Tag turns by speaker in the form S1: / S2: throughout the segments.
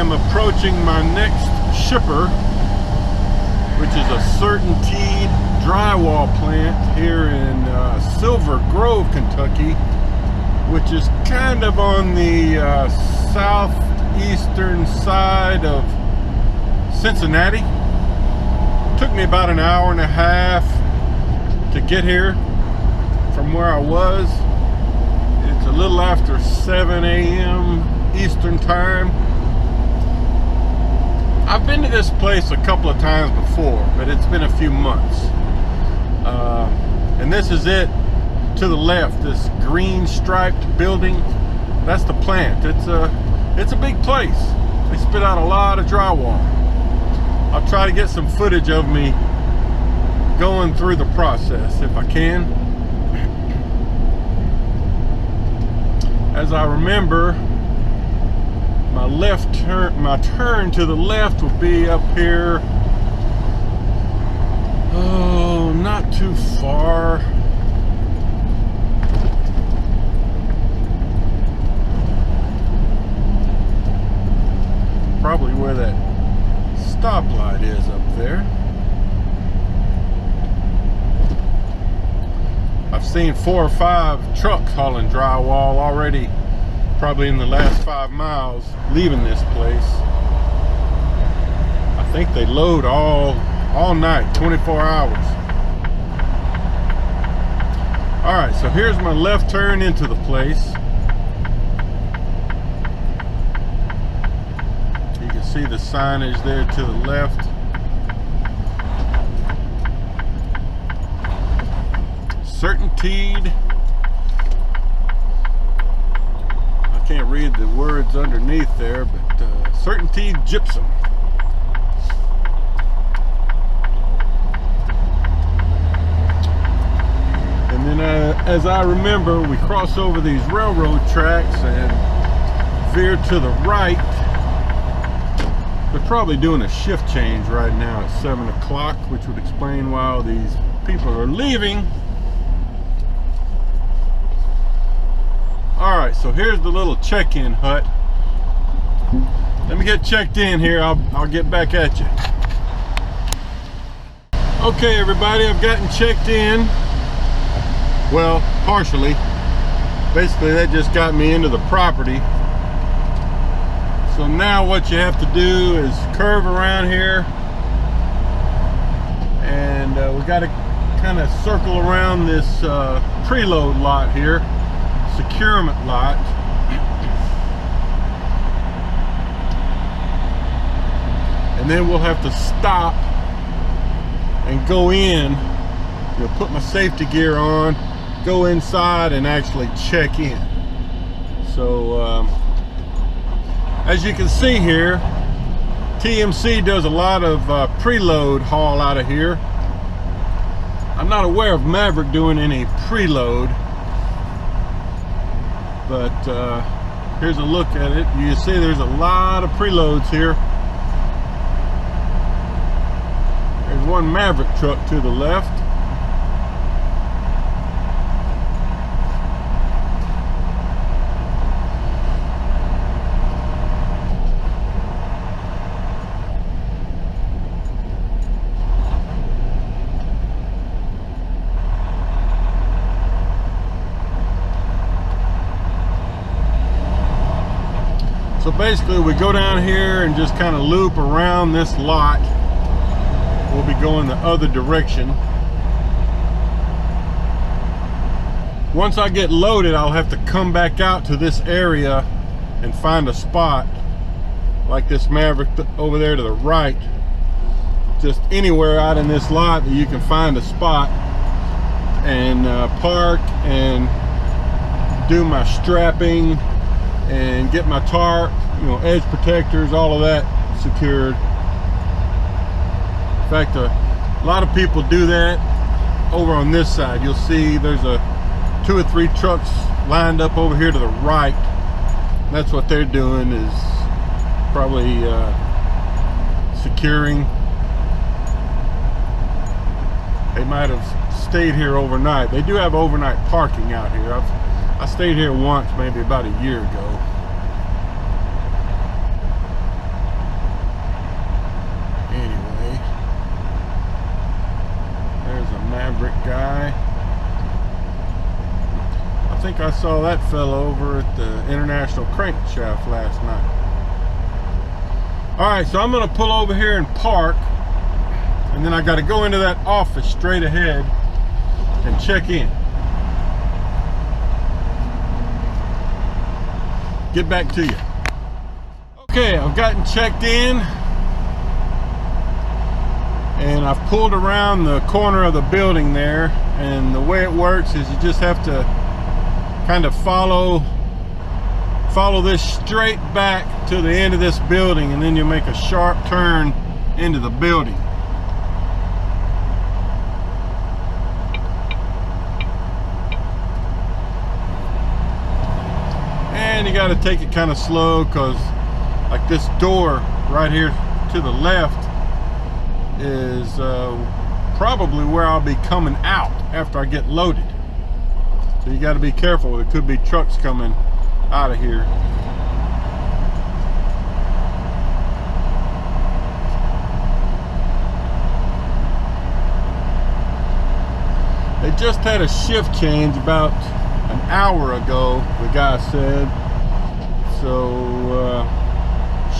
S1: am approaching my next shipper, which is a Certainty drywall plant here in Silver Grove, Kentucky, which is kind of on the southeastern side of Cincinnati. Took me about an hour and a half to get here from where I was. It's a little after 7 a.m. Eastern time. I've been to this place a couple of times before, but it's been a few months. And this is it to the left, this green striped building. That's the plant. It's a big place. They spit out a lot of drywall. I'll try to get some footage of me going through the process if I can. As I remember, my turn to the left will be up here. Oh, not too far. Probably where that stoplight is up there. I've seen 4 or 5 trucks hauling drywall already, probably in the last 5 miles leaving this place. I think they load all night, 24 hours. All right, so here's my left turn into the place. You can see the signage there to the left. Certainteed. I can't read the words underneath there, but Certainteed gypsum. And then as I remember, we cross over these railroad tracks and veer to the right. They're probably doing a shift change right now at 7 o'clock, which would explain why all these people are leaving. All right, so here's the little check-in hut. Let me get checked in here. I'll get back at you. Okay, everybody, I've gotten checked in. Well, partially. Basically, that just got me into the property. So now what you have to do is curve around here, and we got to kind of circle around this preload lot here. Securement lot. And then we'll have to stop and go in, put my safety gear on, go inside and actually check in. So as you can see here, TMC does a lot of preload haul out of here. I'm not aware of Maverick doing any preload. But here's a look at it. You see there's a lot of preloads here. There's one Maverick truck to the left. So basically we go down here and just kind of loop around this lot. We'll be going the other direction. Once I get loaded, I'll have to come back out to this area and find a spot like this Maverick over there to the right. Just anywhere out in this lot that you can find a spot and park and do my strapping and get my tarp, edge protectors, all of that secured. In fact, a lot of people do that over on this side. You'll see there's 2 or 3 trucks lined up over here to the right. That's what they're doing, is probably securing. They might have stayed here overnight. They do have overnight parking out here. I stayed here once, maybe about a year ago. think I saw that fellow over at the International Crankshaft last night. All right, so I'm gonna pull over here and park, and then I gotta go into that office straight ahead and check in. Get back to you. Okay, I've gotten checked in, and I've pulled around the corner of the building there, and the way it works is you just have to kind of follow this straight back to the end of this building, and then you make a sharp turn into the building. And you got to take it kind of slow, because like this door right here to the left is probably where I'll be coming out after I get loaded. So you got to be careful. There could be trucks coming out of here. They just had a shift change about an hour ago, the guy said. So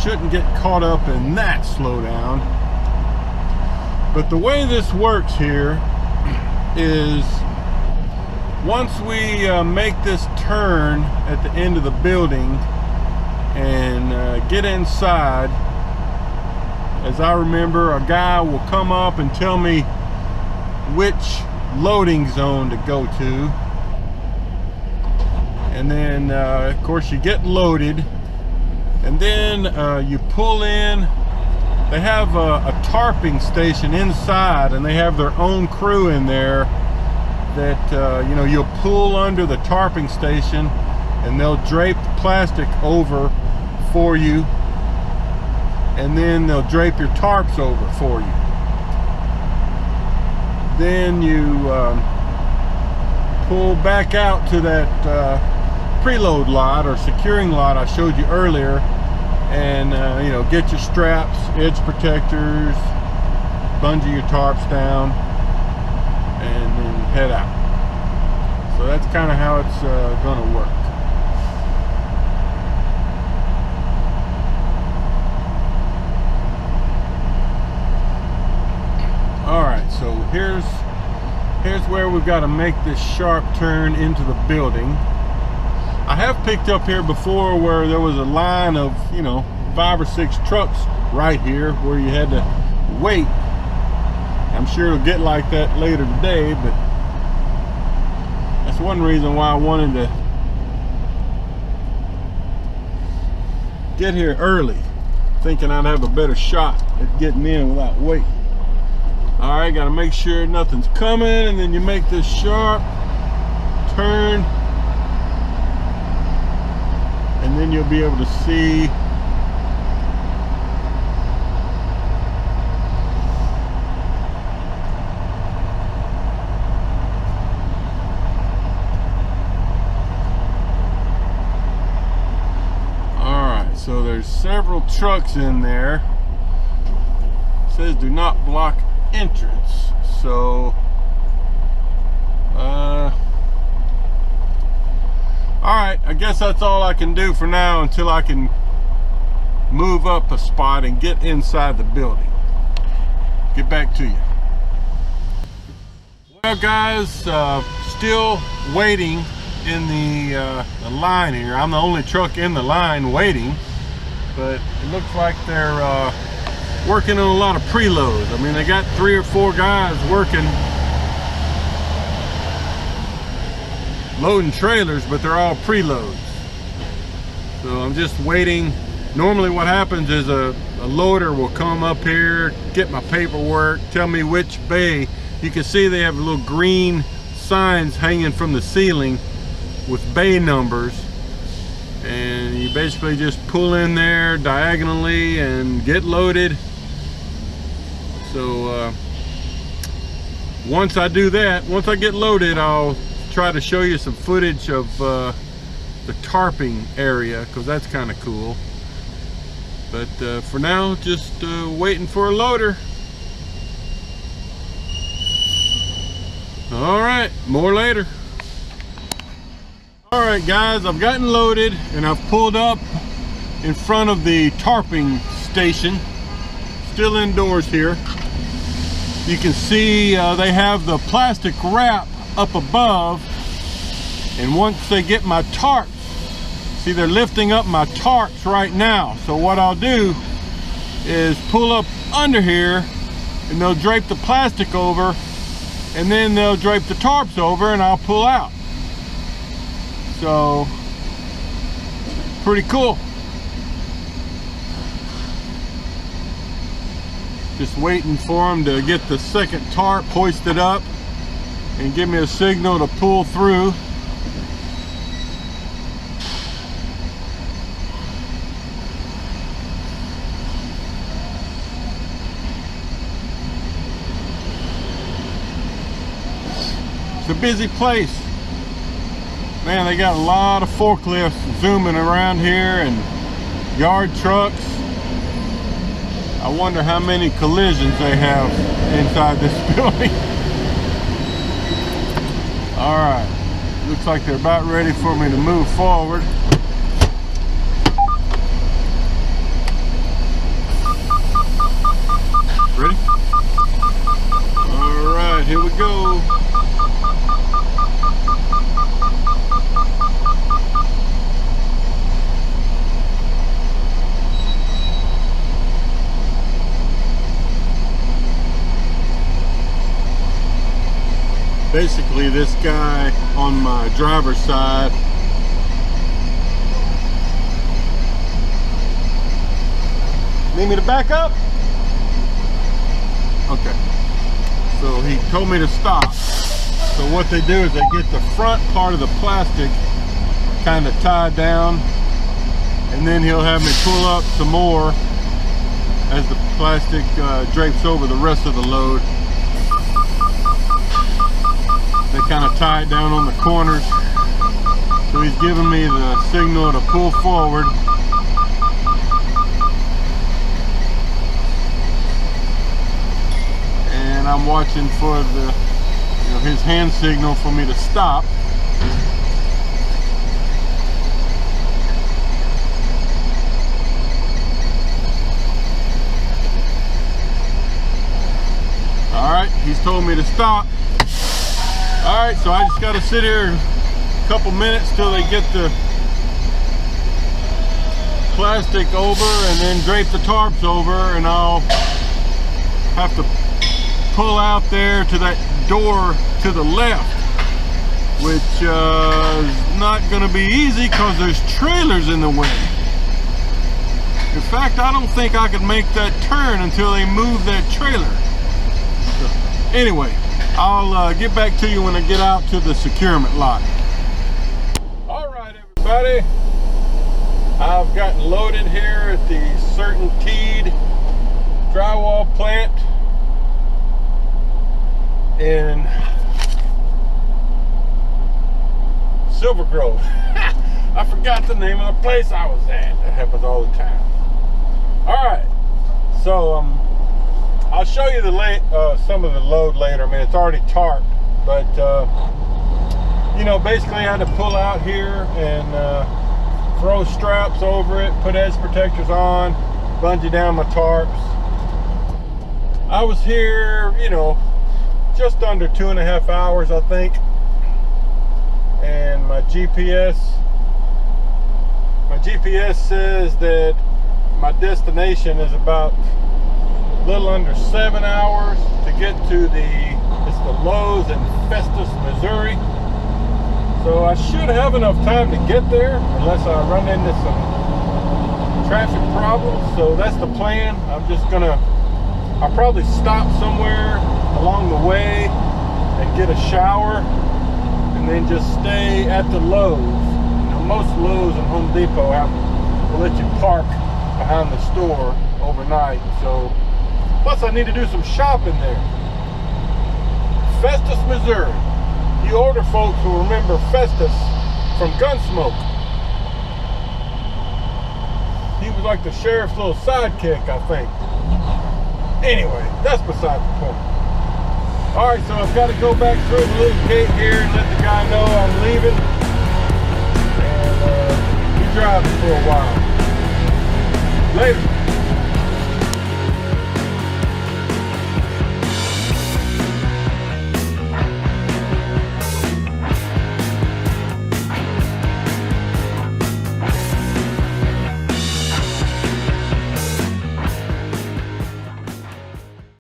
S1: shouldn't get caught up in that slowdown. But the way this works here is once we make this turn at the end of the building and get inside, as I remember, a guy will come up and tell me which loading zone to go to. And then of course you get loaded, and then you pull in. They have a tarping station inside, and they have their own crew in there that you know, you'll pull under the tarping station, and they'll drape the plastic over for you, and then they'll drape your tarps over for you. Then you pull back out to that preload lot or securing lot I showed you earlier, and you know, get your straps, edge protectors, bungee your tarps down, and then head out. So that's kind of how it's going to work. All right, so here's where we've got to make this sharp turn into the building. I have picked up here before where there was a line of, you know, 5 or 6 trucks right here where you had to wait. I'm sure it'll get like that later today, but that's one reason why I wanted to get here early, thinking I'd have a better shot at getting in without waiting. All right, got to make sure nothing's coming, and then you make this sharp turn, and then you'll be able to see so there's several trucks in there. It says do not block entrance. So alright, I guess that's all I can do for now until I can move up a spot and get inside the building. Get back to you. Well guys, still waiting in the line here. I'm the only truck in the line waiting, but it looks like they're working on a lot of preloads. I mean, they got 3 or 4 guys working, loading trailers, but they're all preloads. So I'm just waiting. Normally what happens is a loader will come up here, get my paperwork, tell me which bay. You can see they have little green signs hanging from the ceiling with bay numbers, and you basically just pull in there diagonally and get loaded. So once I do that, once I get loaded, I'll try to show you some footage of the tarping area, because that's kind of cool. But for now, just waiting for a loader. All right, more later. All right guys, I've gotten loaded and I've pulled up in front of the Tarping station. Still indoors here. You can see they have the plastic wrap up above, and once they get my tarps, see they're lifting up my tarps right now. So what I'll do is pull up under here and they'll drape the plastic over, and then they'll drape the tarps over and I'll pull out. So pretty cool. Just waiting for them to get the second tarp hoisted up and give me a signal to pull through. It's a busy place. Man, they got a lot of forklifts zooming around here and yard trucks. I wonder how many collisions they have inside this building. All right, looks like they're about ready for me to move forward. Ready? All right, here we go. Basically, this guy on my driver's side need me to back up? Okay. So he told me to stop. So what they do is they get the front part of the plastic kind of tied down, and then he'll have me pull up some more as the plastic drapes over the rest of the load. They kind of tie it down on the corners. So he's giving me the signal to pull forward. And I'm watching for the, his hand signal for me to stop. All right, he's told me to stop. All right, so I just got to sit here a couple minutes till they get the plastic over and then drape the tarps over, and I'll have to pull out there to that door to the left, which is not going to be easy because there's trailers in the way. In fact, I don't think I could make that turn until they move that trailer. So, anyway, I'll get back to you when I get out to the securement lot. All right, everybody. I've gotten loaded here at the Certainteed drywall plant in Silver Grove. I forgot the name of the place I was at. That happens all the time. All right. So, I'll show you the some of the load later. I mean, it's already tarped, but basically I had to pull out here and throw straps over it, put edge protectors on, bungee down my tarps. I was here, just under 2.5 hours, I think, and my GPS says that my destination is about a little under 7 hours to get to it's the Lowe's in Festus, Missouri. So I should have enough time to get there unless I run into some traffic problems. So that's the plan. I'll probably stop somewhere along the way and get a shower and then just stay at the Lowe's. Most Lowe's and Home Depot will let you park behind the store overnight. So plus, I need to do some shopping there. Festus, Missouri. You older folks will remember Festus from Gunsmoke. He was like the sheriff's little sidekick, I think. Anyway, that's beside the point. All right, so I've got to go back through the little gate here and let the guy know I'm leaving. driving for a while. Later.